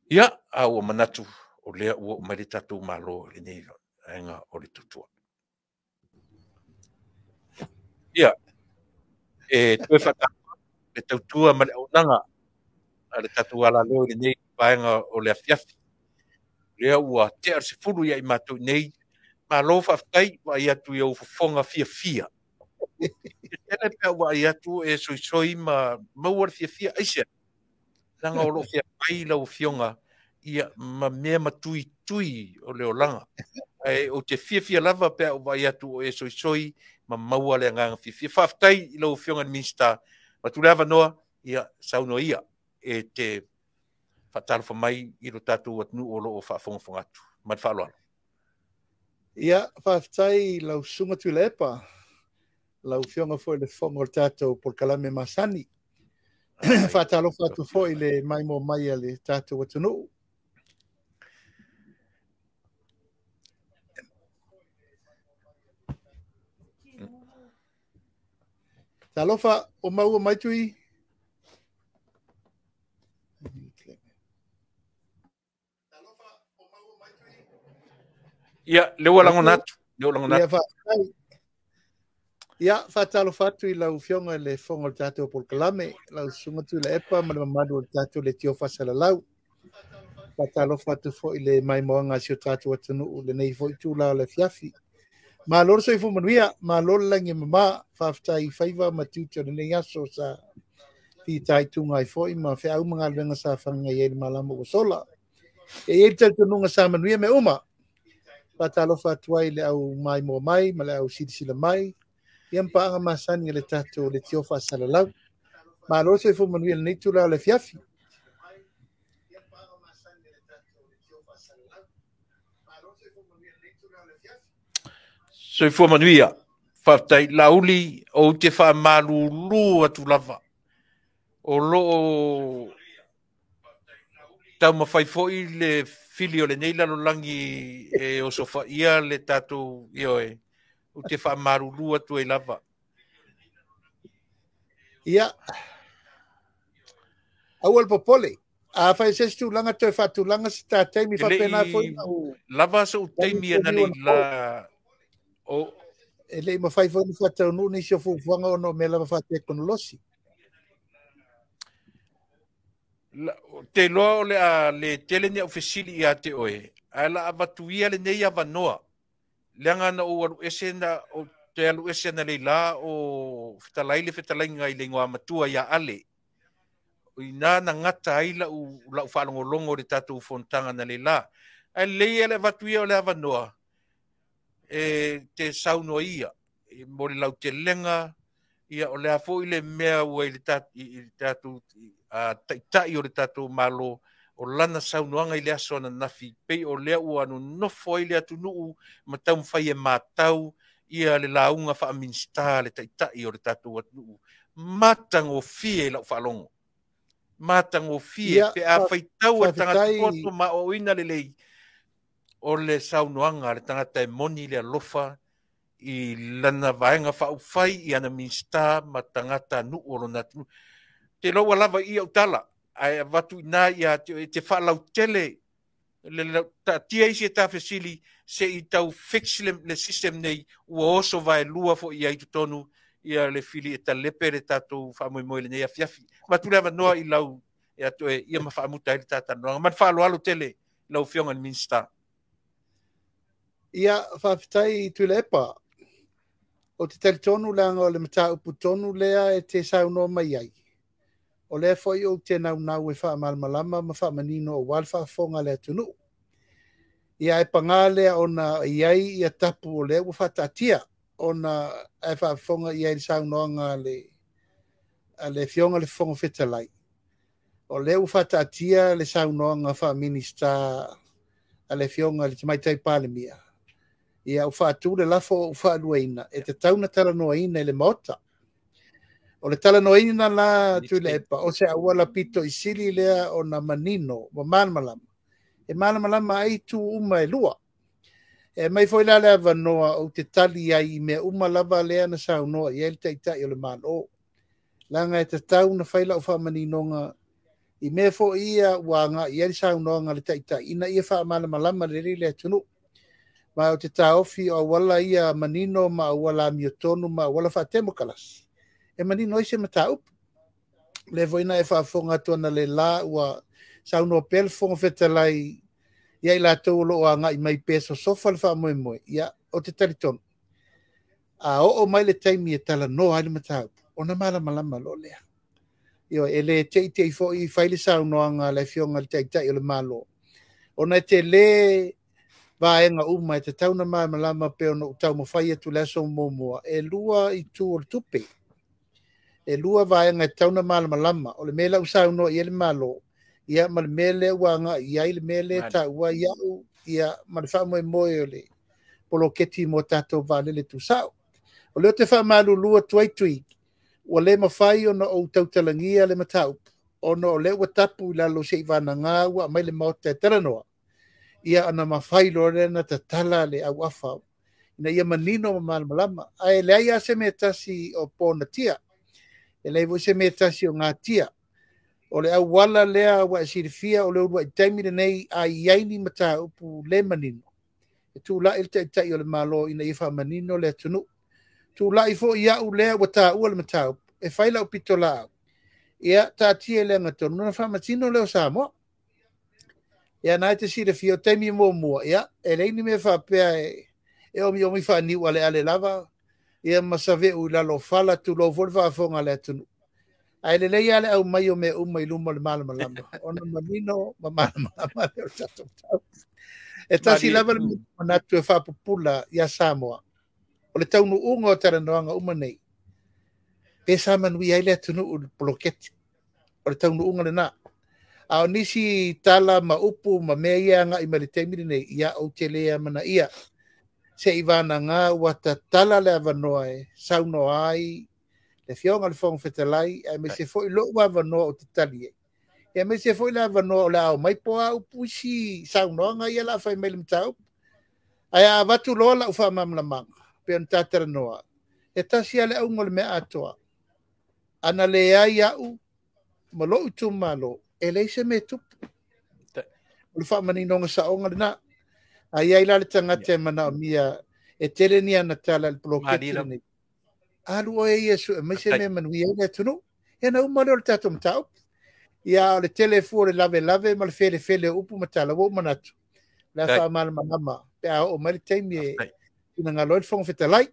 Ia, a ua manatu o lea ua mai le tatou malo le nei ainga o le tutua. Ia, toe whata le tautua ma le aunaga a le tatou ala leo le nei vaenga o le afiafi. Lea ua te ar se furu ia i mātou nei, malo whaftai wa ia tu iau fofonga fia. Tele pea wa ia tu e soisoi ma mauar fia aise. Langa o lo fia pai lau fionga ia ma mea matui o leo langa. O te fia lava pea o vai atu o e soisoi ma maua le nganga fia. Whaftai i lau fionga ni minsta ma tu lewa noa ia sauno ia e te whatalo mai i lo tatu atnu o lo o whafonga atu. Mat whaloalo. Ia, whaftai lau sunga tu lepa. Lau fionga foi le fonga o tatou por kalame masani. Whatalo whatu foi le mai mo mai le tatou atunu. Talofa o maua mai tui. Ia, leo lango natu. Ia, whatalo whatu i lau fionga le fonga o tatou por kalame. Lau sunga tu le epa ma le mamadu o tatou le tio whasala lau. Whatalo whatu foi le mai moanga si o tatou atunu le nei foi tu lau le fiafi. Ma lor so ifu manuia, ma lor langi mama, whaftai whaiva ma tuti o nei aso sa fi tai tunga i foi, ma whi au mga luenga sa whanga i eri malama o sola. E eri tau tununga sa manuia me uma. Whatalo whatu ai le au mai mo mai, ma le au sila mai. Iam paanga masani le tatou le tiofa salalau. Ma lor so ifu manuia le nei tu lau le fiafi. So i fua manuia, whaftai lauli o te wha malulu atu lava. O lo tau mawhai foi le fili o le neila lo langi e o sofa ia le tatou ioe. O te wha malulu atu e lava. Ia. Awal popole. A fai se tu langa te fa tu langa sta te mi fa pena foi lava so te mi ana la o ele ma fai foi fa te no ni se fu fanga no me lava fa te con losi te lo le a le tele ni ofisili ia te oe ala avatuia le nei avanoa leanga na o esena o te alu esena le la o fitalai ngai le ngoa matua ia ale ina na ngata ai la u la whalongolongo le tatu fontanga na le la. Ai leia le vatuia o le avanoa. Te sauno ia. Mo le lau te lenga. Ia o le afo i le mea ua i le tatu taitai o le tatu malo. O lana saunoanga i le aso na nafi. Pei o lea ua anu nofo i le atu nuu. Matau mwhai e matau. Ia le launga wha minsta le taitai o le tatu atu nuu. Matango fie lau whalongo. Matango fie pe a faitau e tangata koto ma o ina lelei o le saunoanga le tangata e moni le alofa i lana vaenga whaufai i ana minsta ma tangata nu oro natu te loa lava i au tala ai watu ina ia te whalau tele le tia isi e tawhesili se i tau fix le system nei ua oso vai lua fo i aitu tonu ia le fili e talepe le tatou whamoimoe le nei a fiafi. Ma tu lewa noa i lau e atu e ia ma whaamuta e le tatanoanga. Man whaalo alo tele lau fionga ni minsta. Ia whaafitai tu le epa. O te tali tonu leanga o le mata upu tonu lea e te sauno mai ai. O lea foi o te nau e wha malmalama ma wha manino o wal wha fonga le tunu. Ia e pangale ona iai ia tapu o lea ua wha tatia. Ona e wha fonga iai le saunoanga le fionga le fonga fetalai. O lea ua wha tatia le saunoanga wha minista le fionga le tamaitai palemia. Ia ua wha atu le lafo ua wha lueina. E te tauna tala noaina le maota. O le tala noaina la tu le epa. O se aua la pito i sili lea o na manino. Wa malmalama. E malmalama ai tu uma e lua. E mai foi la lea vanoa o te tali ai me uma lava lea na saunoa. I el taitai o le malo. Langa e te tauna whaila o wha maninonga I me fo ia wanga ia sa no nga le taita ina ia fa mala malama le le tunu ma o te taofi o wala ia manino ma wala miotonu ma wala fa temokalas e manino ise mata up le voina e fa fonga tona le la wa sa no pel fonga fetalai ia i latou lo anga i mai peso sofa le fa mo mo ia o te tariton a o mai le taimi e tala no ai le mata ona mala malama lo le io ele te fo i faile sa no anga le fionga le tai le malo ona te le va enga uma te tauna mai malama pe ona tau mo fai tu le so mo e lua i tu o tupe e lua va enga tauna mai malama o le mela usa no i le malo ia mal mele wanga ia le mele ta wa ia mal fa mo mo le polo keti mo tato vale le tu sao o le te fa malu lua tui o le mawhai o na o tautalangia le matau o na o le ua tapu la lo se ivana ngā ua mai le mau te teranoa ia ana mawhai lo rena ta tala le au afa ina ia manino ma malama ai le ai ase me tasi o pōna tia e le vo se me tasi o ngā tia o le au wala lea wa sirifia o le ua i taimire nei a iaini matau pu le manino e tu la il te o le malo ina ifa manino le tunu tu la ifo ia u lea wa ta ua le matau e faila o pito la ia ta tia le ngato no fa matino le o samo ia na te sire fio temi mo mo ia e le ni me fa pe e o mi fa ni wale ale lava ia masave u la lo fala tu lo volva fonga le tu ai le ia le au mai o me mai lumo le malama lama ona manino ma malama le o tato e tasi lava le mana tu fa popula ia Samoa o le taunu unga o taranoanga umanei pesa manui ai le tunu o bloketi o le taunu unga le na a o nisi tala ma upu ma mea ia nga i mali teimiri nei ia o te lea mana ia se ivana ngā wata tala le avanoa e sauno ai le fionga le fonga fetalai e me se foi lo wa avanoa o te tali e me se foi le avanoa o le au mai poa upu si sauno nga ia la fai mele mtau ai a vatu loa la ufa mamla manga pe on tatara noa e tasi ale au ngol me atoa ana le ai au malo utu malo e leise me tupu o le whaamani nonga sa onga na ai ai la le tangate mana o mia e tere ni ana tala le bloketiri ni alu o e Iesu e maise me manui e le tunu e na umare o le tato mtau ia o le telefu o le lave ma le fele upu matala wo manatu la whaamala manama pe a o mali teimi e ina ngalo le fonga fetalai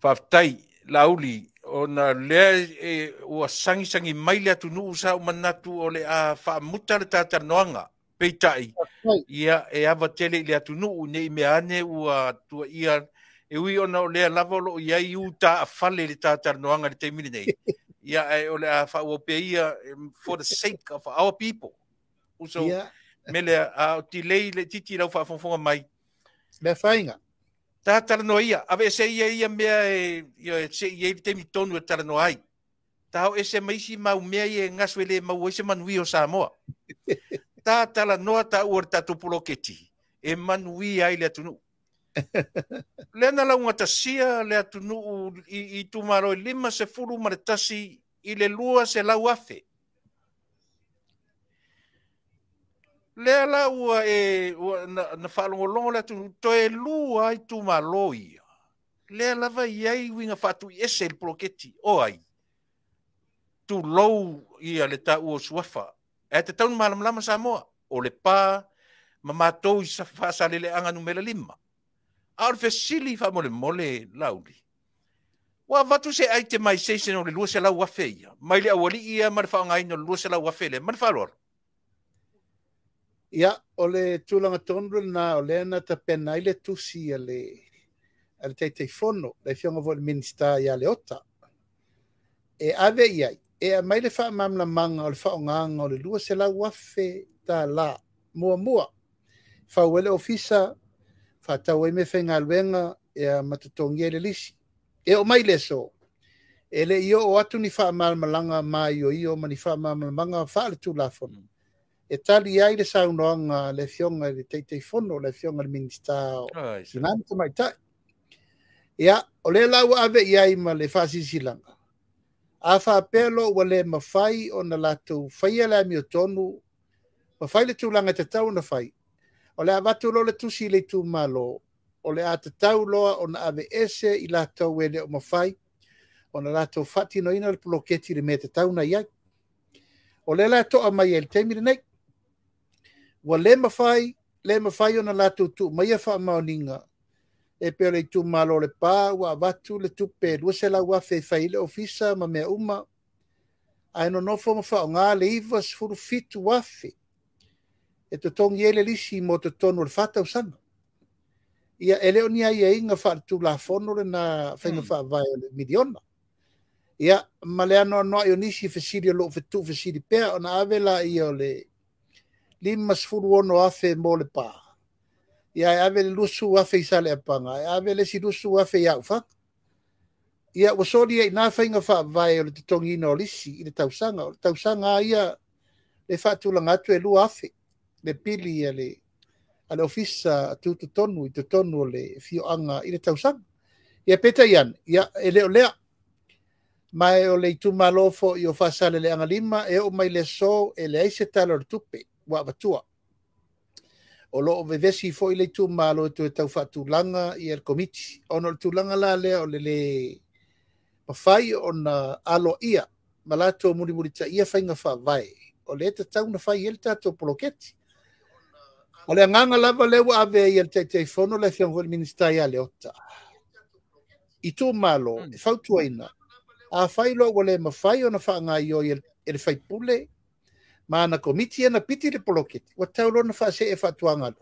Whaftai, lauli, o na lea e ua sangi mai lea tunu sa o manatu o le a whaamuta le tātanoanga, peitai, ia e awa tele lea tunu nei me ane ua tua ia, e ui ona o lea lava lo ia i uta a fale le tātanoanga le teimini nei. Ia e o le a whaope ia for the sake of our people. Uso, me lea a o tilei le titi rau whaafonga mai. Lea whainga. Ta tala no ia, ave se ia mea e se ia te mi tonu e tala no ai. Ta o ese maisi mau mea e ngaswele mau ese manui o Samoa. Ta tala noa ta uar tatu puloketi. E manui ai le atunu. Lena la unga tasia le atunu i tumaro lima se furu maretasi i le lua se lau afe. Lea la ua na whalongolongo le atunu to e lua i tumaro ia. Lea lava iai winga fatu i ese il proketi o ai. Tu lou ia le ta ua suafa. E te taun malam Samoa. O le pā, ma mātou i sa whaasale le anga numela 5. Aur fesili fa mole lauli. Wa vatu se ai te mai seisen o le lua se lau wafe ia. Mai le awali ia marfa ngai no lua se lau wafe le. Marfa lor. Ia, o le tūlanga tonu na o le na ta pena ile tusi ale te fono, le fionga vo le minista ia le ota. E ave iai, e a mai le wha mamla manga o le wha o nganga o le lua se lau wafe ta la mua. Wha uele ofisa, wha tau e me whenga luenga e a matatongi e le lisi. E o mai le so, e le io o atu ni wha malanga mai o io ma ni wha malanga wha le tū la fono. E tali ai le saunoanga le fionga le te fono, le fionga le minista o Inani te mai tai. Ia, o le lau ave iai ma le whaasisilanga. A whaapelo wa le mawhai o na latu whaia le ami o tonu, mawhai le tūlanga te tau na whai. O le avatu lo le tusi le tū malo, o le a te tau loa o na ave ese i lātou e le o mawhai, o na lātou whati no ina le poloketi le me te tau na iai. O le lātou a mai e le teimire nei. Wa le mawhai o na lātou tū mai a wha maoninga, e peo le tū malo le pā, wa avatu le tupe, lua se lau wafe whai le ofisa ma mea uma, ai no nofo ma wha o ngā le iwa sfuru fitu wafe, e to tongi ele lisi mo te tonu le whatau sanga. Ia ele o ni ai e inga whaatu la fono le na whainga wha vai o le miliona. Ia ma le ano anoa i o nisi whesiri o lo whetu whesiri pēr o na avela i o le lima sfuru ono afe mo le pā. Ia e ave le lusu afe i sale apanga, e ave le si lusu afe i au whak. Ia wasori e nā whainga wha vai o le te tongi ina o lisi i le tausanga. O le tausanga ia le whaatu langa atu e lu afe. Le pili a le ofisa tutu tonu i te tonu o le fioanga i le tausanga. Ia peta ian, ia e leo lea. Mai o le itu malofo i o whasale le anga lima, e o mai le so e le aise talo le tupe, wa watua. O lo o vevesi fo i le itu malo e tau whatu langa i el komiti. Ono le tūlanga la lea o le mawhai o na alo ia, malato muri muri ta ia whainga wha vai. O le te tau na whai el tato poloketi. O le nganga lava lewa ave i el te fono le fiango ministai a leota. I tū malo, e whautuaina, a whailo o le mawhai o na whaanga i o i le whaipule, ma na komiti na piti le poloketi. Wa taulo na whaase e whatuanga.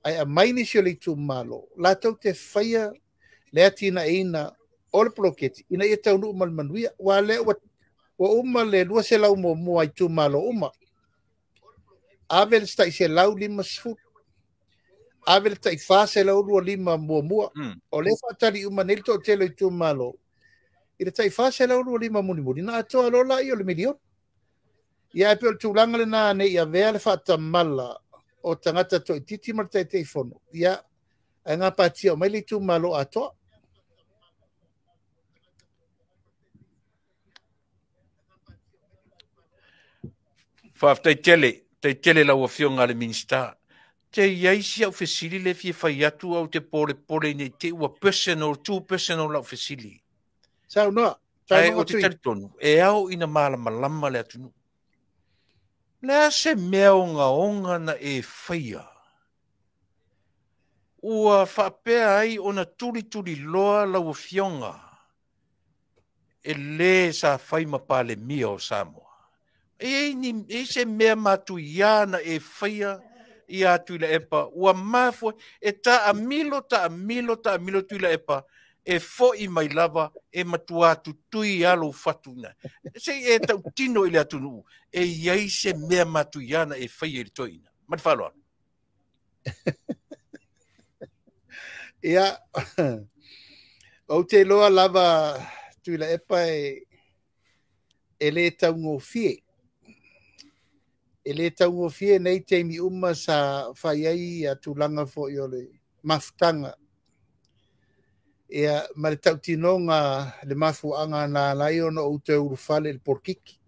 Ai a maini si o le tū malo, la tau te whaia le atina e ina o le poloketi. Ina ia tau nu umal manuia, wa le wa uma le lua se lau mo mua i tū malo uma. Ave le stai se lau lima sfu. Ave le tai wha se lau lua lima mua mua. O le whatari uma nelto o telo i tū malo. I le tai wha se lau lua lima muni muni. Na atoa lola i o le milion. Ia e peo le tūlanga le nā ne ia vea le whata mala o tangata to i titi mar tai tei fono. Ia e ngā pātia o mai le tū malo atoa. Whaaf tai tele lau a whionga le minsta. Te iaisi au whesili le fie whai atu au te pole nei te ua personal, 2% lau whesili. Sau noa. Ai o te taritonu. E au ina malama le atunu. Lea se mea onga na e whaia. Ua whapea ai o na turi loa lau a whionga. E le sa whai mapale mia o Samoa. E se mea matu iana e whaia i atu ila epa. Ua mafo e ta amilo tu ila epa. E fo i mai lava e matua atu tui alo fatuna. Se e tau tino ili atu nuu. E iai se mea matu iana e whaia ili toina. Mati whaloa. Ia, o te loa lava tu ila epa e le tau ngō fie. E le tau ngō fie nei teimi uma sa whai ai a tūlanga fo i ole mafutanga. Ia, ma le tau tinonga le mafuanga na lai ono o te urufale le porkiki.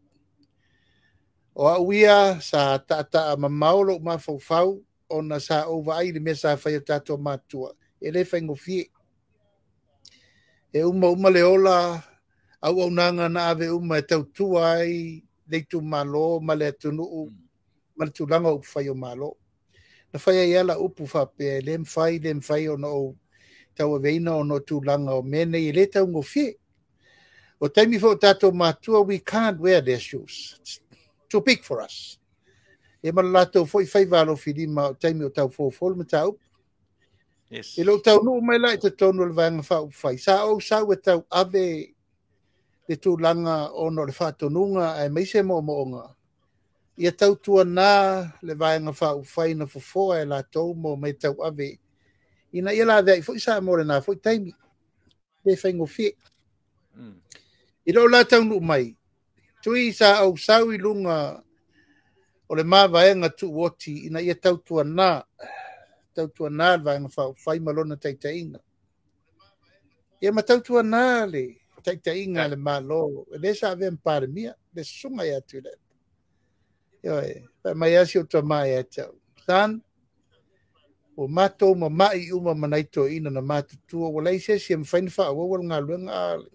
O a uia sa tata mamaolo mafau ona sa ova ai le mesa whai o tato matua. E le whai ngō fie. E uma le ola au nanga na ave e tau tua ai leitu malo ma le atunuu ma le tūlanga upu whai o malo. Na whai ai ala upu whape le mwhai o no tau aveina o no tūlanga o mene i le tau ngō fie. O taimi fo tato matua, we can't wear their shoes. It's too big for us. E malalato fo i whai walo whirima o taimi o tau fōfol ma tau. Yes. E lo tau nuu mai lai te tonu le vanga whau whai. Sa o sau e tau ave le tūlanga o no le whatonunga ai meise mo moonga. Ia tau tua nā le vanga whau whai na fofoa e la tau mo mai tau ave. Ina ia la vei fo i sa mo le nā fo i taimi. Le whai ngō fie. I lo la tau nuu mai. Tui sa au sau i lunga o le mawaenga tu woti ina ia tau tua nā. Tau tua nā le vanga whau whai malona taitainga. Ia matautua nā le taʻitaʻiga le malo. Le sa ave palemia le susunga ia atu le. Ia mai asi o tamai e tau. Tan o matou mamaʻi uma manaitoʻina na matutua ua laisesi e mafaina faaauau le galuega ale.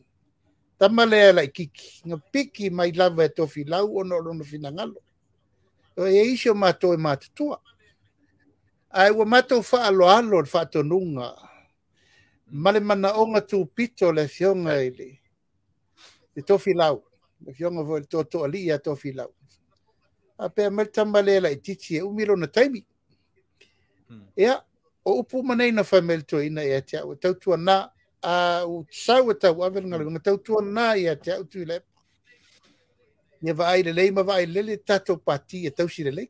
Tama lea lai kiki. Nga piki mai lava e tofi lau ona o lona finagalo. E isi o matou e matutua. Ai ua matou faaaloalo le faatonuga. Ma le manaʻoga tupito le fioga i le tofi lau. Le fioga foi le totoʻalii a tofi lau. A pea ma le tama lea lai titi e umi lona taimi. Ia, o upu manei na faimeletoina e te au tautuana a o sau e tau ave ngalo tautuana ia te au tu le. Ia vai le lei ma vai le tato pati e tau si le lei.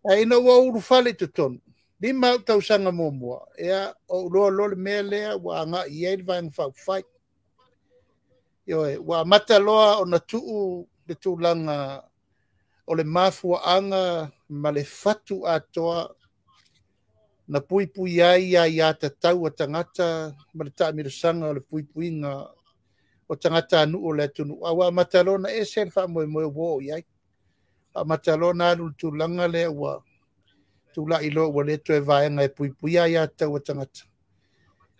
Ai no o uru fale tu ton. Ni mau tau sanga momoa. Ia o lo le mea lea wa nga ia il vai ngfau fai. Yo wa mata loa o na tuu le tūlanga o le mafua anga ma le fatu atoa na pui ai ia ta tau o tangata ma le taʻamilosaga o le puipuiga o tangata anu o le tunu awa matalona e sel fa mo wo ia a matalona alu tulaga le ua tulaʻi lo ua le toe vaega e puipui ia tau o tangata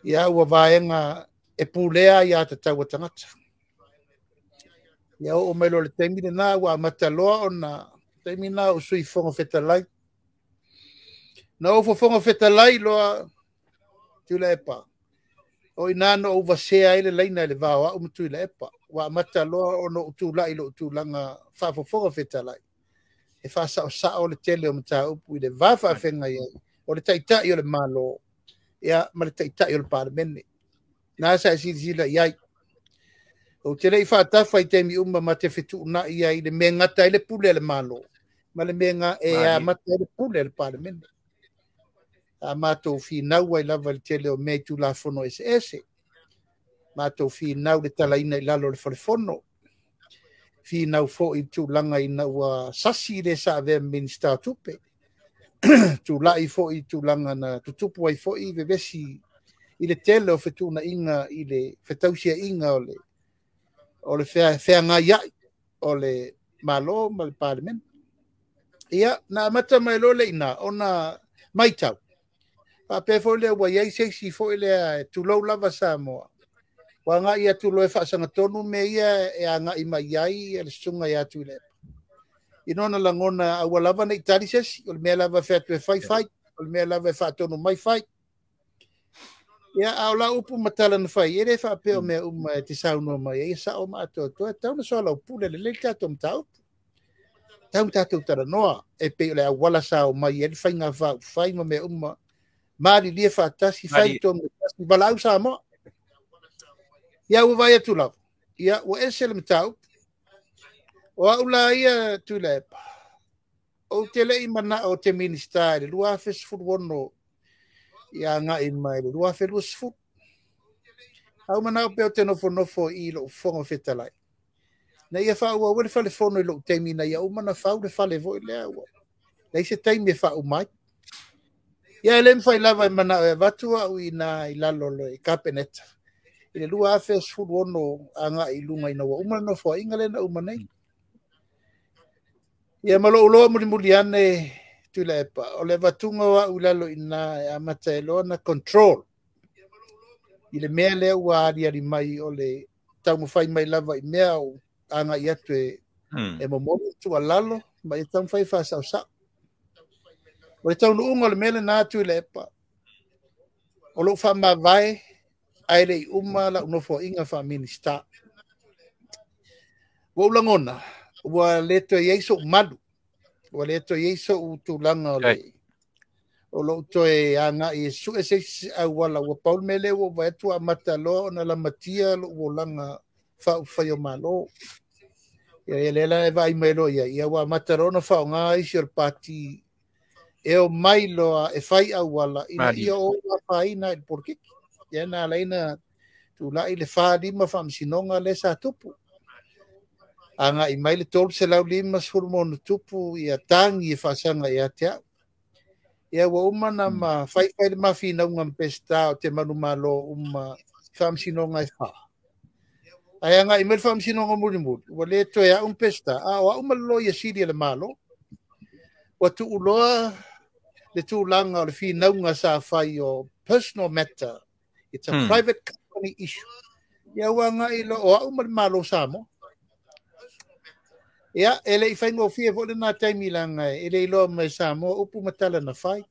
ia ua vaega e pulea ia ta tau o tangata ia o mai lo le taimi lenā ua mataloa ona taimi na o sui foga fetalai na o fofonga fetalai loa tula epa. O ina no overshare ile leina le vawa o mtu ile epa. Wa mata loa o no utula ilo utulanga fa fofonga fetalai. E fa sa o le tele o mta upu ile vafa fenga ia. O le taita i o le malo. Ia ma le taita i o le parlemene. Na sa sila iai. O tele i fa tafa i temi umma ma te fitu na ia i le mengata i le pule le malo. Ma le menga e a mata i le pule le parlemene. A mātou whinau ai lava le tele o mei tu la fono ese. Mātou whinau le talaina i lalo le whalefono. Whinau fo i tu langa i na ua sasi le sa ave minister tupe. Tu lai fo i tu langa na tutupu ai fo i vevesi i le tele o whetuna inga i le whetausia inga o le whea ngā iai o le malo ma le parliament. Ia, na mata mai lo le ina o na maitau. Pa pe fo le wa ye se si fo le tu lo lava sa mo wa nga ia tu lo fa sanga tonu me ia e nga i mai ai e le sunga ia tu le ino na langona a wa lava nei tali se o le me lava fa tu fai o le me lava fa tonu mai fai ia a la upu matala na fai e le fa pe o me te sa no mai e sa o ma to tau na so la upu le tato mtau tau tato tara noa e pe le wala sa o mai e fai nga fa fai mo me Mari lia fatasi fai tonu tasi balau sa mo. Ia ua vai atu lau. Ia ua ese le matau. O aula ia tu lepa. O te lei mana o te minista le lua fes furuono. Ia nga i mai le lua fe lua sfu. Au mana o peo te nofo i lo fongo fetalai. Na ia fa ua wale fale fono i lo te mina ia umana fau le fale vo i lea ua. Na ise taimi e fa umai. Ia le mfai lava i mana e vatua u ina i lalolo i kapeneta. I le lua afe sfuru ono anga i lunga ina wa umana no fua inga lena umanei. Ia malo uloa muli ane tu le epa. O le vatunga wa u lalo ina e amata e loa na control. I le mea lea ua ari mai o le tau mawhai mai lava i mea o anga i atu e momono tu a lalo. Ma i tau mawhai wha sao sao. O le tau nuunga le mele nā tui le epa. O lo wha ma vai, ai le uma la unofo inga wha minista. Wa ulangona, wa leto yeiso malu. Wa leto yeiso utulanga o le. O lo toe anga i su e seisi au wala wa paul mele wa vaitu a matalo na la matia lo ulanga wha ufayo malo. Ia lela e vai melo ia wa matalo na wha ngā isi o pati e o mai loa e fai au wala ina ia o whaina i porkiki. Ia nā leina tu lai le wha lima whamsinonga le sa tupu. Anga i mai le tolu se lau lima surumonu tupu ia tangi e whasanga i ate au. Ia wa uma na ma fai ma fina unga pesta o te manu malo famsino ngai fa. Ai nga imel famsino nga muri. Wa le to ya pesta. Wa uma lo ya sidi le malo. Wa tu uloa le tu langa le fina unga sa fai o personal matter. It's a private company issue. Ia wa nga ilo wa uma malo samo. Ia ele I fai ngo fie vo le na taimi langa ele ilo me samo upu matala na fai.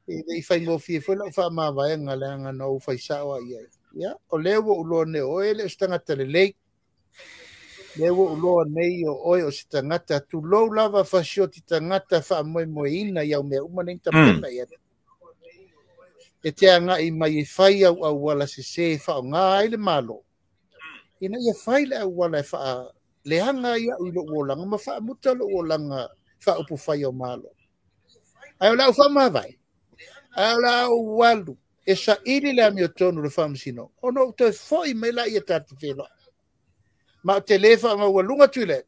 I fai ngo fie vo la fa ma vai nga langa no fai sawa ia. Ia o lewo ulo ne o ele stanga tele lei. Lewo ulo nei o oi o stangata tu lo lava fasio ti tangata fa mo ina ia me uma nem tapena ia. E te anga I mai fai au wala se fa nga ile malo. Ina ia fai le wala fa le hanga ia ulo wolanga ma fa muta lo wolanga fa upu fai o malo. Ai la fa ma vai. Ai la walu e sa ili le mi tonu le famsino. Ono te foi me la ia tatu felo. Ma te lefa ma walunga tule.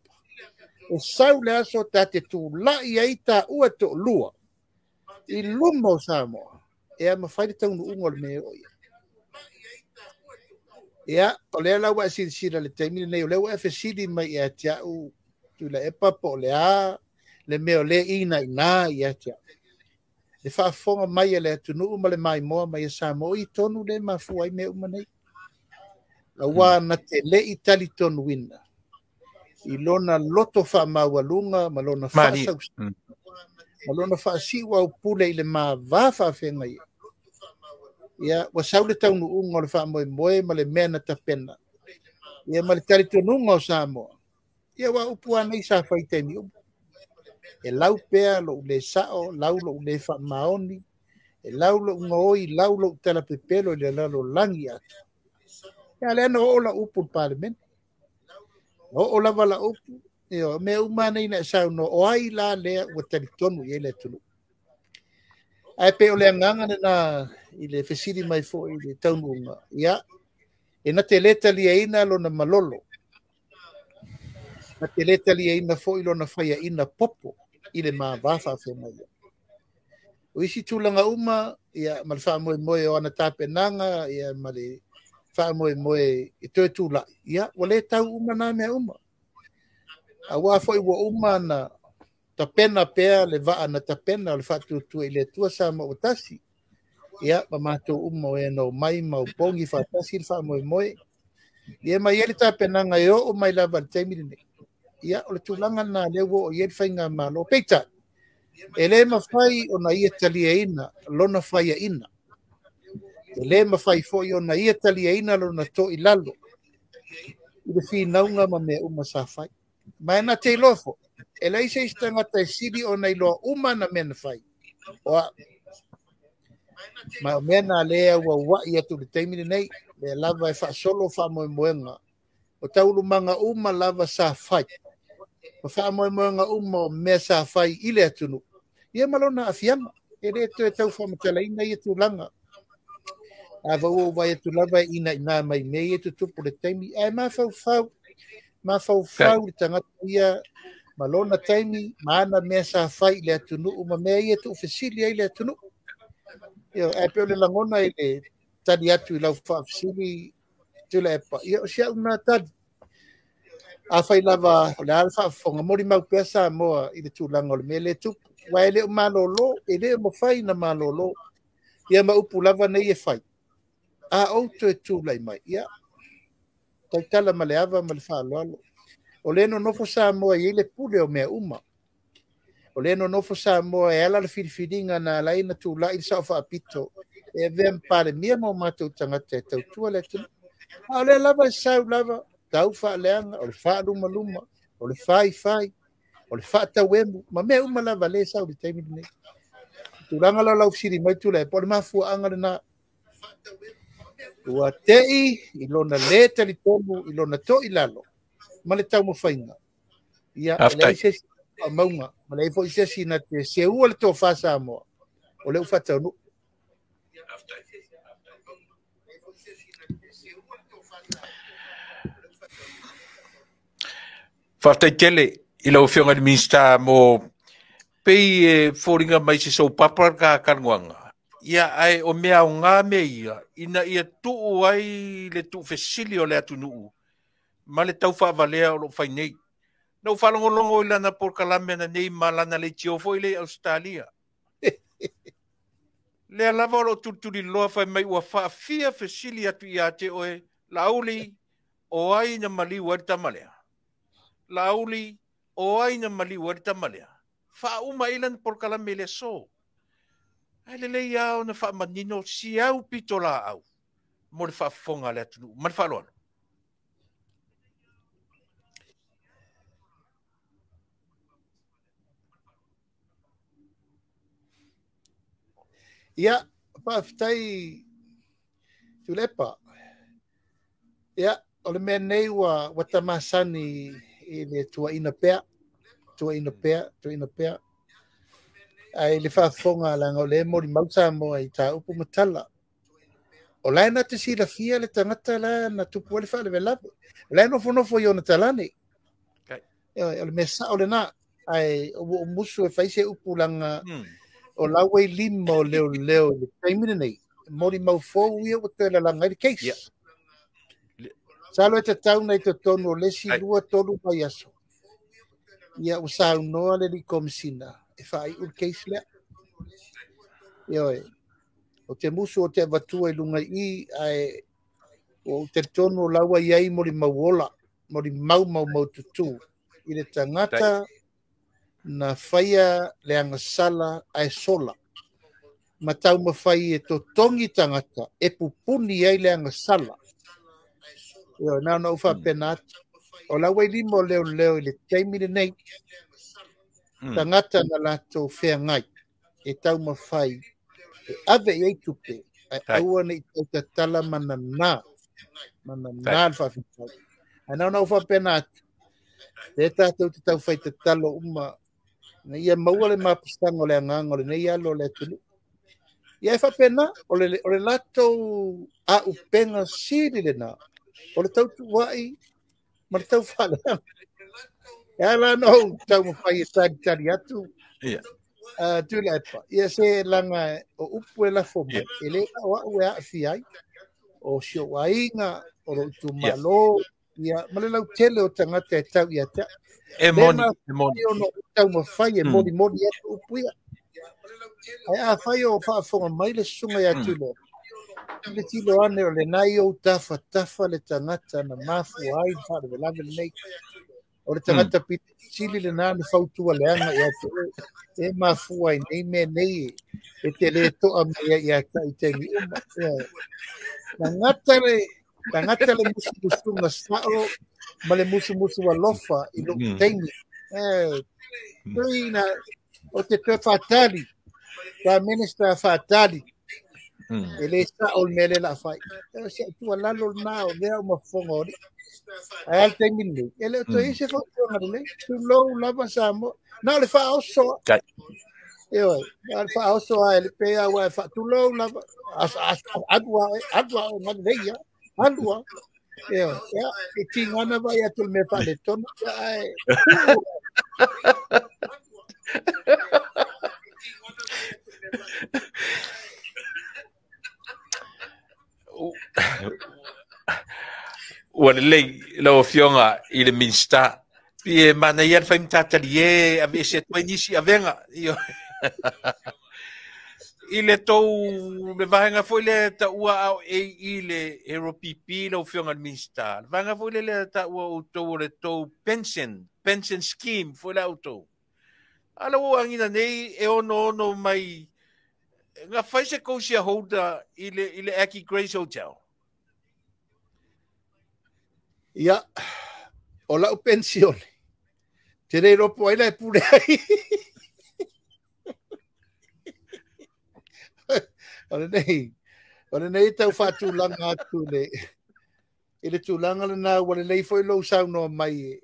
O sau le aso tate tu la ia ita ua to lua. I lumo samo. E ma fai tau nu ungol me o ia. Ia, o lea lau wa sira le taimini nei, o lea wa sidi mai ia tiau, tu la epa po lea, le meo le ina ia tiau. Le whaafonga mai le tunu uma le mai moa mai sa mo I tonu le mafuai me uma nei. La wa na te le itali tonu wina. I lona loto wha mawalunga, ma lona whaasau. Ma lona whaasiwa upule I le maa wafa whenga ia. Ia, wa saule tau nu unga le wha moe ma le mea na tapena. Ia, ma le tari tonunga o Samoa. Ia, wa upua nei sa whaitemi umu. E lau pea lo le sao, lau lo le wha maoni, e lau lo ngoi, lau lo tala pepelo le lalo langi atu. Ia, le ana o la upu le parliament. O la wala upu. Ia, me umana ina sao no o ai la lea ua tari tonu I le tunu. Ai pe o le anganga na I le fesiri mai fo I le taununga. Ia, e na te leta lia ina lo na malolo. Na te leta lia ina fo I lo na whaia ina popo I le maa wafa whenga ia. O isi tūlanga uma, ia, ma le wha moe o ana tāpenanga, ia, ma le wha moe I tue tūla. Ia, wa le tau uma nā mea uma. A wā fo I wa uma na tapena pea le vaa na tapena le whatu I le tua sa ma o tasi. Ia, ma mātou umo e no mai mau pongi whatasi le wha moe. Ia, ma ieli tāpenanga e o mai lava le taimiri nei. Ia, o le tūlanga na lewo o ieli whainga malo. Peita, e le mawhai o na ia talia ina, lona whaia ina. E le mawhai fo I o na ia talia ina lona to I lalo. I le whi naunga ma mea uma sa whai. Ma ena te lofo. E le ise istangata e siri o na iloa uma na mena whai. Oa, ma mena lea ua wai atu le taimini nei, le lava e wha solo wha moenga. O taulu manga uma lava sa whai. O wha moenga uma o mea sa whai ile atunu. Ia malona a fianga. E le tu e tau whamatala ina I tu langa. A vau vai atu lava ina mai mei e tu tupu le taimi. E ma fau. Ma fau le tangata ia malona taimi, maana mea sa whai le atunu. Uma mea ia tu ofisili ai le atunu. Ia, e peo le langona I le tani atu I lau whaafisili tula epa. Ia, o sia una tani. A whai lava, le alfa whonga mori mau pesa moa I le tūlanga o le mea le tupu. Wa ele o malolo, ele o whai na malolo. Ia ma upu lava nei e whai. A auto e tūlai mai. Ia, tautala ma le ava ma le whaaloalo. O le no nofo sa moa I le pule o mea uma. O le no nofo sa moa e ala le whiriwhiringa na lai na tūla I sa o whaapito. E vea mpare mia mo mātou tangata e tautua le tunu. A o le lava e sau lava. Tau whaaleanga, o le whaaluma, o le whai, o le whaatauemu. Ma mea uma lava le sau le taimini nei. Tūranga lau siri mai tūla e pole mafua anga le nā. Ua tei, I lona le tali tomu, I lona to I lalo. Ma le tau mo whainga. Ia, le aise a maunga. Ma le ifo ise si na te se ua le tō whasa moa. O le uwhatau nu. Whaftai tele, I lau whionga ni minsta mo pei e fōringa mai se sau papa ka kanwanga. Ia ai o mea o ngā mea ia, ina ia tuu ai le tuu fesili o le atu nuu. Ma le tau whaavalea o lo whainei. Nau whalongolongo i lana por kalame na nei ma lana le tiofo i le Australia. Lea lava o lo tuturi loa whai mai ua whaafia fesili atu i ate oe, lauli o ai na mali warita malea. Lauli o ai na mali warita malea. Whauma ilan por kalame le so. Ai le lei au na whaamanino si au pito la au. Mo le whaafonga le atu nuu. Man whaaloano. Ia, whaafitai tulepa. Ia, o le mea nei wa tamasani i le tua ina pea. Ai le whaafonga langa o le mori mausa mo ai ta upu matala. O lai na te sila fia le tangata la na tupu le wha le velape. Lai no fonofo i ona talane. O le mea sa o le na. Ai o musu e whaise upu langa o lawe lima o leo le taimine nei. Mori mau fōu ia o te la langa i case. Salo e te tauna i te tonu o lesi lua tonu mai aso. Ia o sa unoa le li komisina. E whai ur case lea. Ia o te musu o te vatua i lunga i ai o te tonu o lawa iai mori mauola. Mori mau tutu. I le tangata na whaia le angasala ai sola. Matau mawhai e to tongi tangata e pupuni ai le angasala. Ia na ufa penata. O lawa i limo leo i le taimine nei. Tangata na lato whea ngai. E tau mawhai. E ave i ei tupe. Ai aua nei tau tala mana nā. Mana nā whawhitai. Ai na ufa penata. E tātou te tau whai te talo uma. Na ia maua le mapustanga o le anganga o le nei alo le tunu. Ia e whapena o le lato a upenga siri le nā. O le tau tuwai. Ma le tau whaleanga. Ia la no tau mawhai e tari atu. Tu le epa. Ia se langa o upu e la foma. E le o au e a fiai. O sio wainga. O lo tu malo. Ia ma le lau tele o tangata e tau ia ta. E moni. O no tau mawhai e moni e upu ia. Ai a whai o whaafonga mai le sunga ia tulo. Le tilo ane o le nai o tafa le tangata na mafu ai whaare le langa le nei. O le tangata piti sili le nā le whautua le anga ia te e mafu ai nei me nei e te le toa mea ia ta i tengi uma. Na ngata le musu nga sao ma le musu wa lofa i lo tengi. Tuina o te te fatali. Ta minister fatali. Ele sa ol mele la fai. Se tu ala lo na o vea uma fongo. Ai tengi ni. Ele to ise fo ngale. Tu lo lava samo. Na le fa oso. Yo, al fa oso ele pe a fa tu lo lava adwa ngaleia. Adwa. Yo, ya tingana vai atul me fa le ton. Ai. Ua lei lau fionga i le minsta. Pie mana ian whaim tātali e a vese tua nisi a venga. I le tau le vahenga foi le ta ua au e i le Europipi lau fionga le minsta. Le vahenga foi le ta ua o tau le tau pension scheme foi le au tau. Ala ua angina nei e ono mai nga whai se kousia houda i le Aki Grace Hotel. Ia, o lau pensione. Te rei ropo ai lai pure ai. Ole nei tau whātu langa atu le. I le tūlanga le nā wale lei foi lo sau no mai.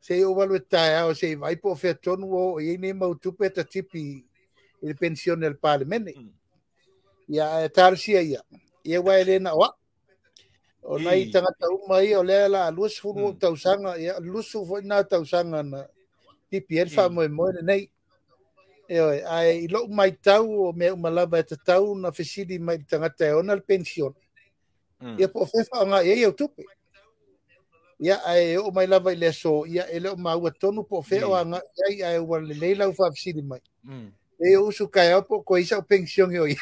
Se o walu e tae au se vai po whea tonu o i nei mau tupe ta tipi i le pensione del parlemene. Ia tarsia ia. Ia wai le na wa. O nei tangata umai o lea la alus furu tausanga ia lusu foi na tausanga na tipi e fa mo nei ai lo mai tau o me malava e tau na fesili mai tangata e ona le pension. Ia po fefa nga ia tupe. Ia ai o mai lava ile so ia ele o mau tonu po fe o nga ia ai o le leila u fa fesili mai. E o su kai po ko isa o pension yo ia.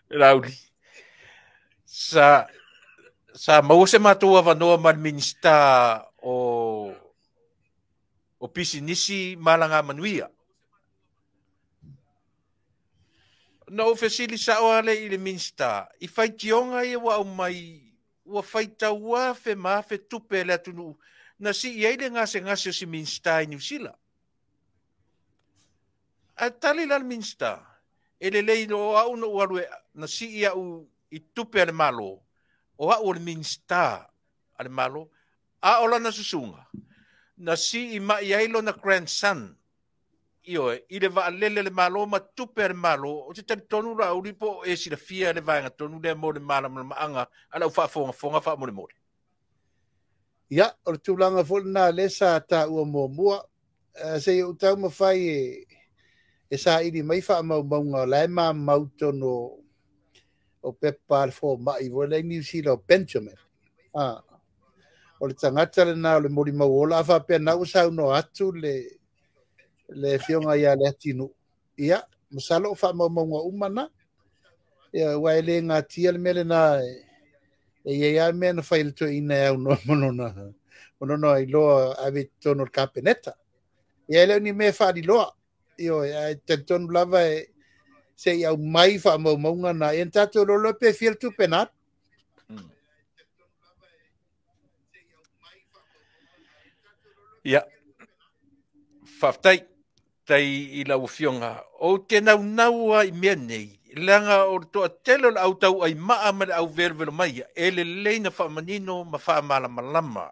Rauli. Sa mau se matua vanoa man minista o pisinisi malanga manuia. Na o fesili sa o ale i le minista. I fai tionga i wa o mai ua fai taua fe ma fe tupe le atunu. Na si i eile ngase o si minista i New Zealand. A tali la minsta e le no au no walue na si ia u I tupe ale malo o au le minsta ale malo a ola na susunga na si I mai ailo na grandson io I le va lele le malo ma tupe ale malo o te tonu la uri po e si le fia le vanga tonu le mo le mala ma anga ala fa fonga fa mo le mo ya o tulanga fo na le sa ta u mo mua se u tau ma fai e sa ini mai fa mau maunga lai ma mautono o pepa fo mai vo le New Zealand Benjamin o le tangata le na le mori mau ola fa pe na usa no atu le fionga ia le atinu ia masalo fa mau maunga umana ia wa ele nga tia le mele na ia men fa il to ina no no I lo ave tono capeneta ia le ni me fa di lo io te tono lava se ia mai fa mau maunga na entato lo pe fiel tu penat ia faftai tai I lau fionga o te nau I mea nei langa o to telo au tau ai maa ma au vervelo mai e le leina fa manino ma fa mala malama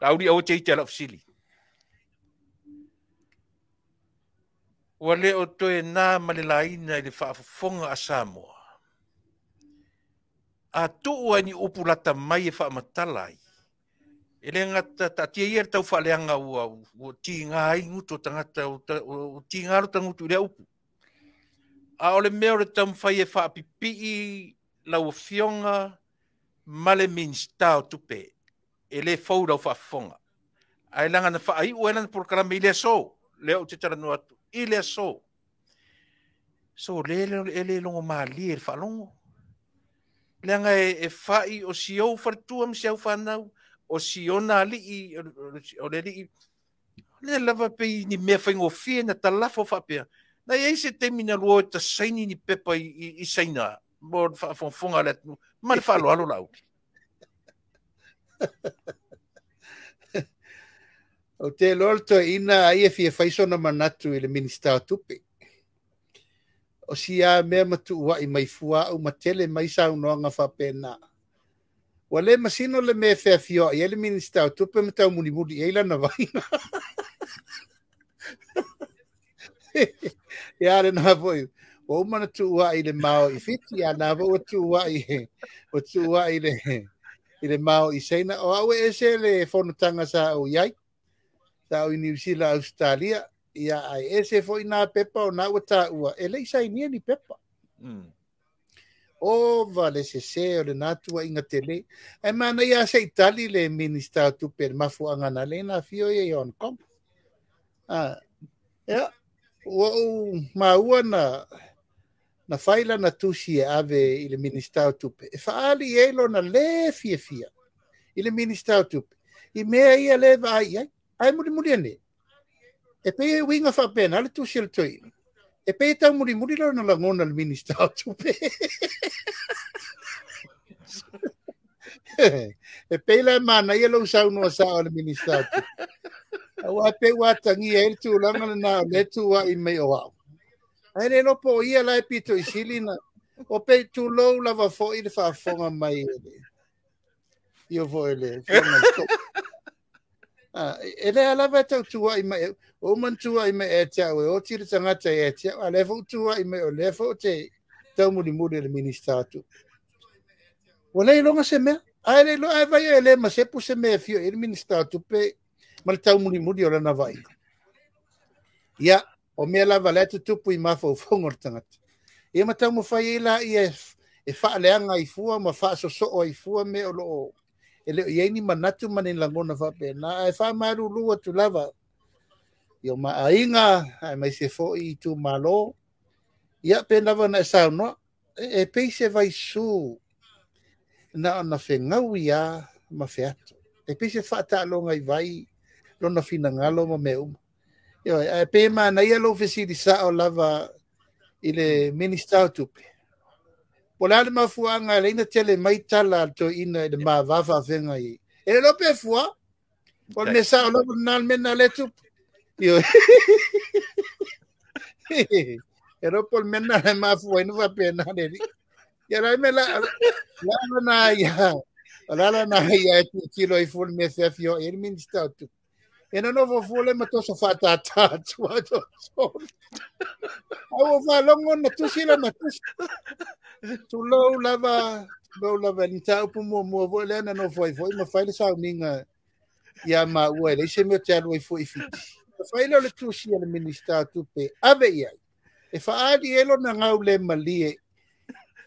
auri o te ite la fsili wale o to e na ma le laina I le fa fonga a Samoa a tu ani upulata mai e fa matalai ele ngata ta tia ia tau fa leanga o tinga ai nguto tangata o tinga ro tangutu le upu a ole mea le tam fai e fa pipi la o fionga male minsta o tupe ele fou da fa fonga ai langa na fa ai o elan programa ile so le o te tara no atu ile so ele longo mali e fa longo langa e fai o sio fartua me sio fanau o siona ali o le lava pe ni me fa ngo fie na talafo fa pe na ia se termina lo ta saini ni pepa I saina mo fa fonga le ma fa lo alo lau o te lorto ina ai e fie faiso na manatu I le minista tupe o sia me matu wa I mai fua o matele mai sa no nga fa pena wale masino le me fe fio I le minista tupe mata muni mudi ila na vai ya le na voi o mana tu wa I le mau I fiti ya na vo tu wa I le mau I seina o awe ese le fonutanga sa o yai sa o New Zealand Australia ia ai ese foi na pepa o na wata ua ele sai ni pepa o vale se o le natua inga tele e mana ia se Itali le minista tu per mafu angana le na fio e on kom ya o maua na faila na tusi e ave I le minista tu pe e faali elo na le fia I le minista tu pe I mea ia le vai ai muri ane e pe winga fa pena le tusi el toi e pe ta muri lo na langona le minista tu pe e pe la mana ia lo sa no sa le minista wa pe wa tangi e tu langa na le tu wa I me o ai le no po ia la pito I silina o pe tu lo lava fo I le fa fonga mai io voile ele ala va tu ai mai o man tu ai mai e tia o tira tangata e tia ale fu tu ai mai o le fu te tau muli le minista atu. Wala ilonga se mea. Ai le lo ai vai ele ma se pu se mea fio le minista atu pe mal tau muli o lana vai. Ia, o mea lava le atu tupu I mafaufonga o le tangata. Ia matau mo fai ila e faaleanga I fua ma faasoso I fua me o loo. E leo iei ni manatu mani langona whapena. E wha maru lua tu lava. Io ma ainga, ai mai se fo I tu malo. Ia pe lava na sao no. E peise vai su. Na ona whengau ia ma whiatu. E peise whaata longa I vai. Lona fina ngalo ma me uma. Io, e pe ma na ia lo fesiri sa o lava I le minister tupe. Pola le mafuanga le ina tele mai tala to ina le mavafa venga I. E lo pe fua. Pol me sa o lava nal mena le tupe. Io. Ero pol mena le mafua inu va pena le. Ya la me la na ya. La na ya tilo I full me fefio el minister tupe. E no vo fole ma to so fata ta tu to so. Au va longo na tu sila na tu lo lava ni ta pu mo vo le na no foi ma fai sa minga ya ma ue le se me te aloi foi fiti. Fai le tu sila le minister tu pe ave ia. E fa ali elo na ngau le malie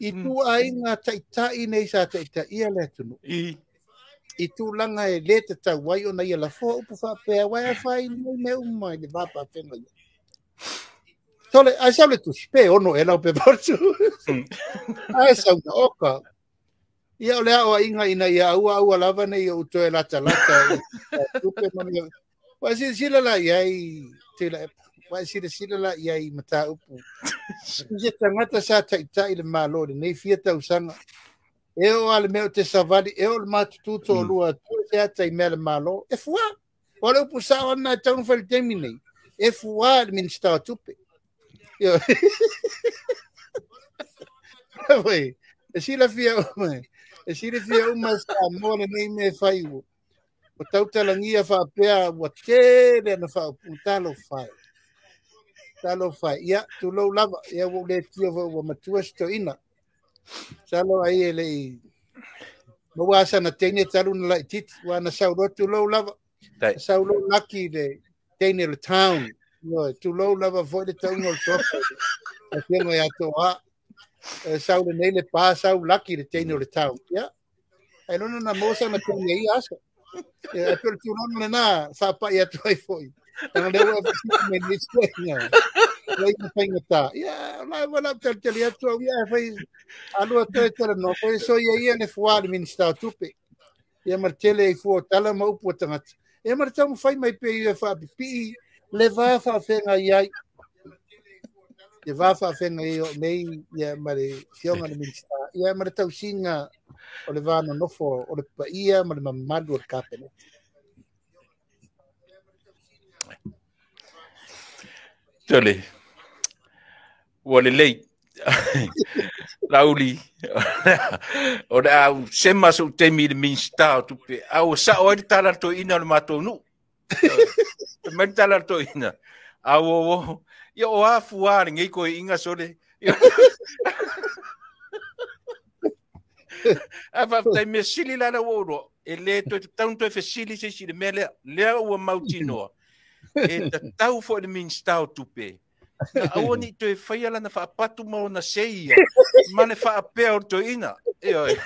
I tu ai nga tai nei sa tai ia le tunu. I tu langa e le te tau wai o na ia la fo upu wha pēr wai a whai nei me umai le wapa whenga ia. Tole, ai sau le tu spe ono e lau pe portu. Ai sau na oka. Ia o lea o inga ina ia aua lava nei o uto e lata. Tupe mani. Wai sila la iai, wai sila la iai mata upu. Ise tangata sa tai le malo le nei fia tau sanga. E o ale meo te savali, e o le matututo o lua, tu te ata I mea le malo, e fua. O le upu sao ana taunu whale temi nei. E fua le minister tupe. Io. Wai, e sila fia uma. E sila fia uma sa mole nei me whai ua. O tau talangia whaapea ua tere ana whaapu talo whai. Talo whai. Ia, tu lau lava. Ia wo le tia wa matua sto ina. Salo ai ele mo wasa na tene talu na lai tit wa na saulo tu lo lava saulo lucky de tene le town no tu lo lava vo de town no top a tengo ya to a saulo nele pa sau lucky de tene le town ya ai no na mosa na tene ai asa e per tu no na fa pa ya to ai foi na le wa me ni stenya Lai na paingata. Ia, lai wala tali atu au ia fai alua toi tala no. Fai so ia ne fua le minister tupe. Ia martele I fua tala ma upu tangata. Ia martau fai mai pe ia fa pi le va fa fenga ia. Le va fa fenga ia nei ia mare fionga le minister. Ia martau singa o le va no nofo o le pa ia ma le mamalu o le kapene. Tole. Wale lei. Lauli. O le au sema so temi le minsta tupe. Au sa o tala to ina le matou nu. Me tala to ina. Au ia o afua ngai ko inga sole. Ava tai me sili la na woro. E le to tanto e fesili se si le mele le o mautino. E tau fo le minsta tupe. Na awani to e whaia lana whaapatu mo na seia. Mane whaapea o to ina. E oi.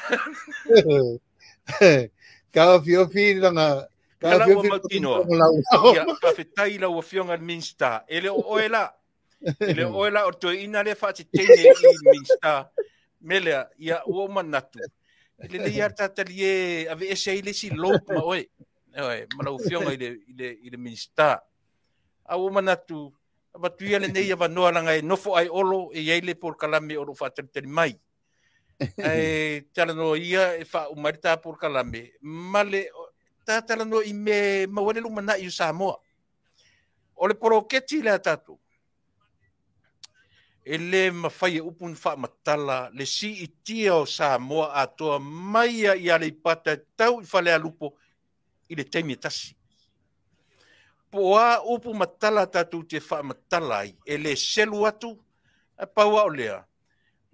Kawa fiofi langa. Kawa fiofi matino. Ia, pawhetai la ua fionga minsta. Ele o oela. Ele o oela o to ina le whaati tene I minsta. Melea, ia ua manatu. Ele le ia tatali e ave ese ile si lop ma oe. E oi, mana u fionga ile minsta. A ua manatu. Batuia le nei ava noa langa e nofo ai olo e yeile por kalame o fa tele mai. Ai tala no ia e fa umarita por kalame. Male tala no I me mawale lumana I Samoa. O le poroketi le tatu. Ele mafai upun fa matala le si itia o Samoa atoa mai I ale pata tau I fale alupo I le taimi tasi. Poa upu matala tatu te wha matala I. E le selu atu, a paua o lea.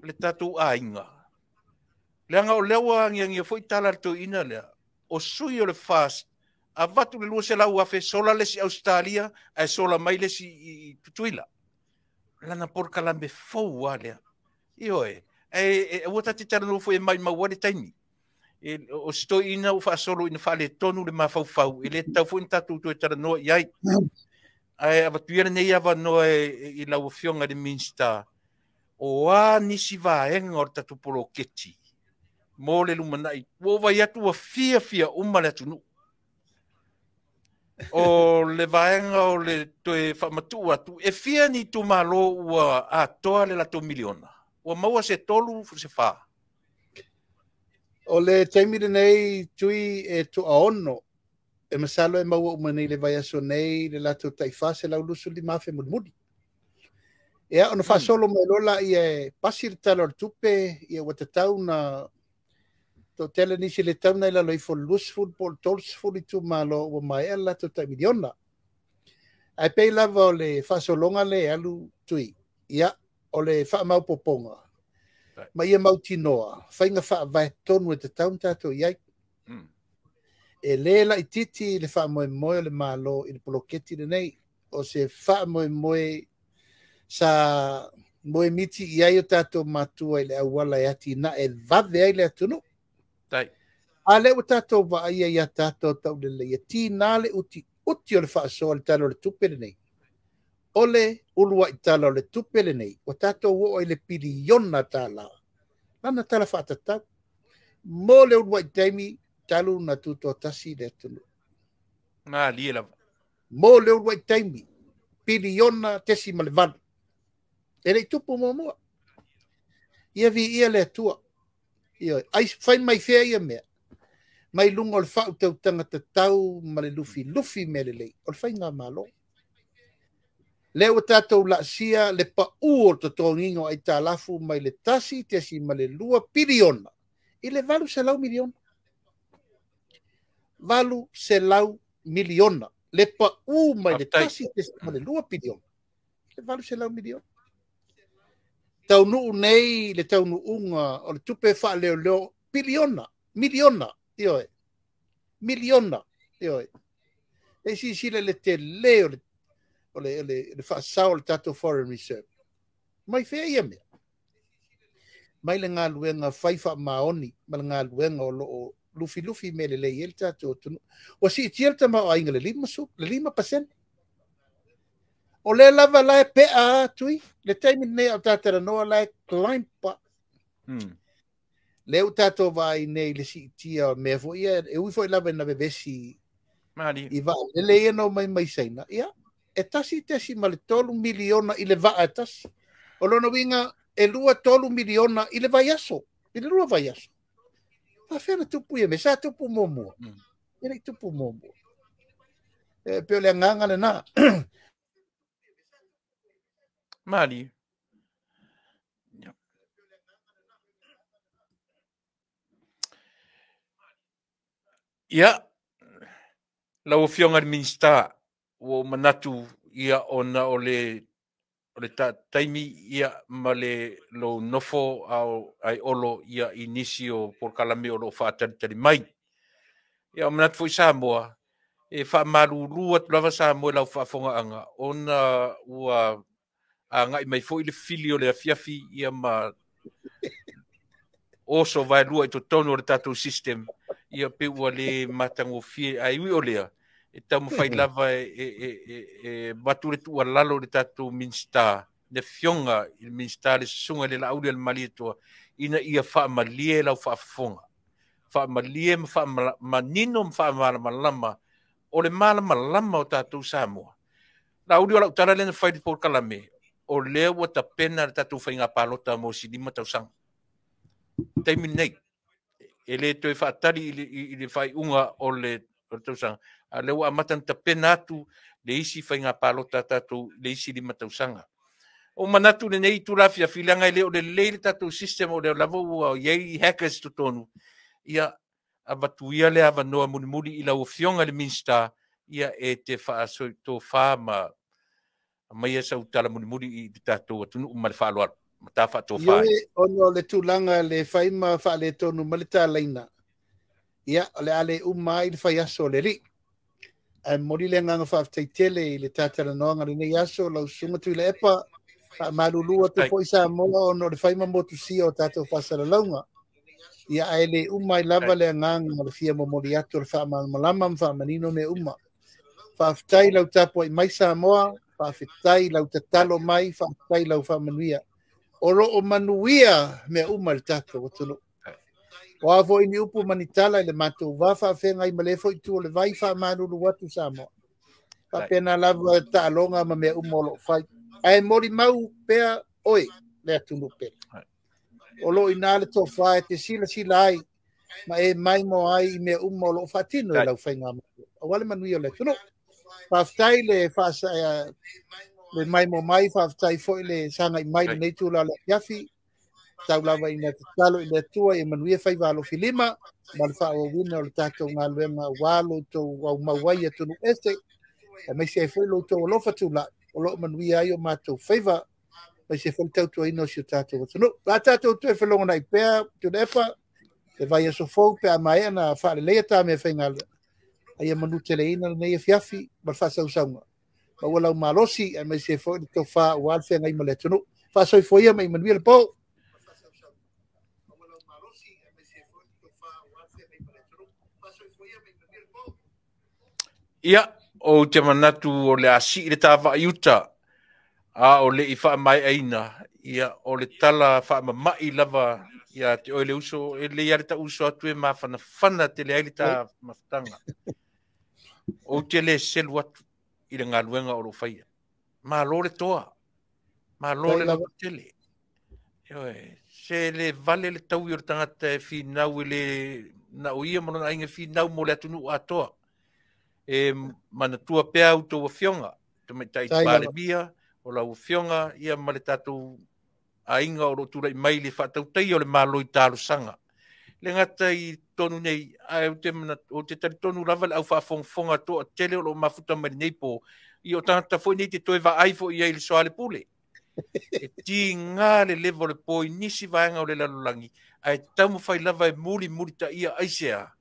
le tatou ainga. Leanga o lewa ngia foi tala to ina lea. O sui o le fast. A vatu le lua se lau afe sola le si Australia, a sola mai le si i tutuila. Lana por kalambe fou a lea. Io e wata te tara no foi mai mawari taimi. O sto ina u fa solo ina fa le tonu le mafau fau. I le tau foi tatu tu e tara no iai. Ai avatuira nei ava no i lau fionga de Minster. O a nisi vaenga o tatu polo keti. Mo le lumanai. Wo vai atu a fia uma le atunu. O le vaenga o le toe whamatu atu. E fia ni tu malo ua a toa le lato miliona. Ua maua se tolu se wha. O le taimire nei tui e tu aono. E masalo e maua umanei le vai aso nei le lato taifa se lau lusu li mafe mudmudi. Ea, ono fa solo mai lola i e pasir talo tupe i e watatau na to tele nisi le tau nei lalo i fo lusful pol tolsful i tu malo ua mai e lato tai miliona. Ai pei lava o le fa solonga le alu tui. Ia, o le fa mau poponga. Ma ia mau tinoa. Whainga fa vai tonu e te taun tato iai. E lela i titi le fa moe moe le malo i le poloketi le nei. O se fa moe moe sa moe miti iai o tato matua i le awala e ati na e vave ai le atunu. Tai. A le o tato va ai ia tato tau le ia ti na le uti o le fa so le talo le tupe le nei. O le ulua i talo le tupe le nei. O tato wo i le piliona tala. Lana tala fa tatau. Mo le ulua i taimi talu na tuto tasi le atunu. Ma lia la. Mo le ulua i taimi piliona tesi ma le vanu. E le tupu mo mua. Ia vi ia le atua. Ia, ai fai mai fea ia mea. Mai lunga o le whau tau tangata tau ma le lufi me le lei. O le fai ngā malo. Leo tātou la sia le pa uo to tongingo ai tā lafu mai le tasi tesi ma le lua piliona. I le valu se lau miliona. Valu se lau miliona. Le pa u mai le tasi tesi ma le lua piliona. Le valu se lau miliona. Tau nuu nei le tau nuunga o le tupe wha leo piliona. Miliona. Ioe. Miliona. Ioe. E si sile le te leo le wha sao le tato Foreign Reserve. Mai whea ia mea. Mai le ngā luenga whaiwha maoni, ma le ngā luenga o loo lufi me le lei ele tato tunu. O si itielta ma o ainga le 5%. O le lava lai pea tui, le taimi nei au tatara noa lai climb pa. Leu tato vai nei le si itia mea fo ia, e ui fo i lava na bebesi. I va, le ia no mai saina. Ia, e tasi ma le 3 miliona i le vaa e tasi. O lona winga e lua 3 miliona i le vai aso. I le lua vai aso. Pa whena tupu ia me, sa tupu momua. Ia nei tupu momua. Peo le nganga le na. Mali. Ia. Lau fionga Minster o manatu ia ona o le taimi ia ma le lo nofo au ai olo ia inisi o porkalame o lo whaatari mai. Ia o manatu foi Samoa. E wha marurua tulava Samoa lau whaafonga anga. Ona ua a ngai mai foi le fili o le afiafi ia ma oso vai lua i to tono o le tatou system. Ia pe ua le matango fie ai ui o lea. E tau mawhai lava e mature tu lalo le tatou Minster. Ne fionga i Minster le sunga le lauri al mali toa. Ina ia wha malie lau wha fonga. Wha malie ma wha manino ma wha malama. O le malama o tatou Samoa. Lauri o lau tala lena whai di por kalame. O lea ua ta pena le tatou whai ngā palota mo si lima tau sang. Taimi nei. E le toi whaatari i le whai unga o le tau sang. A leo a matan ta pena atu le isi whai ngā palota tatou le isi lima tau sanga. O manatu le nei tu rafia filanga i leo le leile tatou system o le lavo o yei hackers to tonu. Ia a batuia le ava noa muni i lau fionga le Minster ia e te whaasoi tō wha ma mai e sau tala muni i tatou atunu umare whaaloa. mata fa to Yo fa ono le tulanga le faima fa le tonu malita laina. Ia le ale umai le fai aso le ri. Ai mori le nganga fa tele le tatala no ngari ne aso la sunga tu le epa fa malulu to po isa mo ono le faima mo tu si o tato fa sala longa. Ia ai le umai lava le nganga le fia mo mori ato le fa malama fa manino me uma. Fa ftai lau tapo i mai sa moa, fa ftai lau tatalo mai, fa ftai lau fa manuia. Oro o manuia me uma le tato o tunu. O avo ini upu manitala le matou wafa fenga i malefo i tu le vai fa manulu watu sa moa. Fa pena lava ta alonga ma me uma lo fai. Ai mori mau pea oi le atunu pe. O lo ina le to fai te sila ai. Ma e mai mo ai me uma lo fatino e lau fai ngama. O wale manuia le tunu. Faftai le fasa le mai mo mai faftai foi le sanga i mai nei tu la yafi tau lava ina talo ile tua e manuia fai valo filima mal fa o wina o tato ngalwema walo to wa mawai tu este e me se foi lo to lo fatu la o lo manuia io mato faiva me se foi tau to ino si tato no la tato tu e felonga nai pe tu defa e vai so fo pe a mai na fa le ta me fengal ai manu teleina nei fiafi mal fa sa usanga ma wala malosi e me se foi to fa wal fe ngai maleto no fa so foi mai manuia le po ia o te manatu o le asi le tawa iuta a o le i wha mai aina ia o le tala wha mai lava ia te oile uso e le iare ta uso atu e mawhana whana te le aile ta mawhtanga o te le selu atu i le ngā luenga o lo whaia ma lo le toa ma lo le lo tele se le vale le tau i o tangata e whinau i le na o ia mono na inga whinau mo le atunu a toa e mana tua pea au tau whionga te mai tai pare bia o lau whionga ia male tatou a inga o rotura i mai le whatau tai o le malo i tālu sanga le ngata i tonu nei o te tari tonu lava le au whaafonga to a tele o lo mafuta mai nei po i o tangata foi nei te toe wa aifo i eile soale pule e ti ngā le levo le poi nisi vaenga o le lalulangi ai tamu whai lava e muri ta ia aisea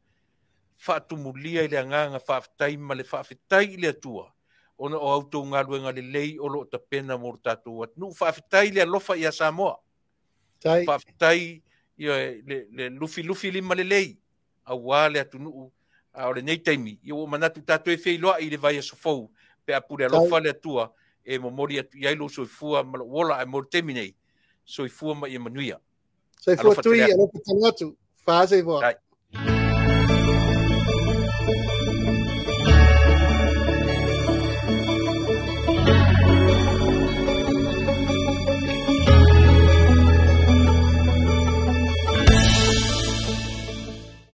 whaatumulia i le anganga whaafitai ma le whaafitai i le atua ona o autou ngā luenga le lei o lo ta pena mo tātou atu whaafitai le alofa i a Samoa whaafitai le lufi lima le lei a wale atu nuu a o le nei taimi i o manatu tātou e wheiloa i le vai a sofou pe a pure alofa le atua e momori atu i ailo soifua ma lo wola e mori temi nei soifua ma i manuia soifua tui alofa tangatu whaase i voa